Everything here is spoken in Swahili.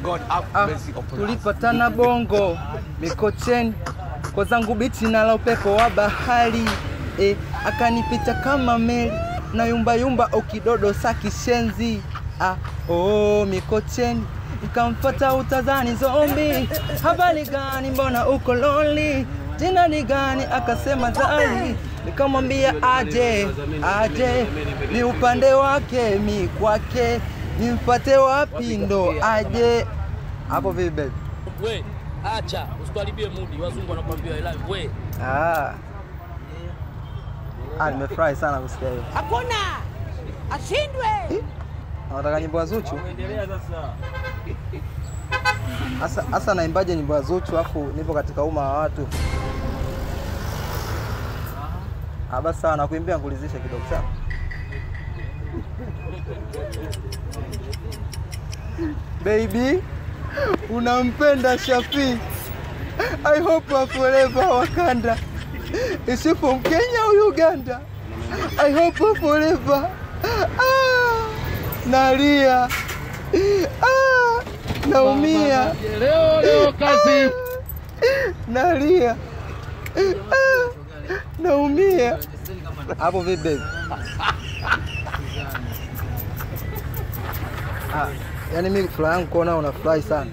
God have mercy upon us. Tulipatana Bongo Mikocheni kwa zangu bichi na upepo wa bahari akanipita kama meli na yumba yumba okidodo saki shenzi Mikocheni nikamfuata utazani zombi. Habari gani mbona uko lonely, jina ni gani akasema Zari. Nikamwambia aje ni upande wake mi kwake nimpate wapi ndo aje. Hapo vipi baby? We acha usituharibie mood, wazungu wanakuambia I love we. Nimefurahi sana kusikia hiyo. Hakuna ashindwe. Nataka nyimbo za Zuchu. Asa naimbaje nyimbo za Zuchu afu nipo katika umma wa watu. Basi sawa, nakuimbia ngulizisha kidogo sana. Baby, unampenda Shafi. I hope you forever Wakanda. Is he from Kenya or Uganda? I hope you forever. Nalia. Naumia. Leo kazi. Nalia. Naumia. Hapo vipi baby? Yaani mimi furaha yangu kuona unafurahi sana.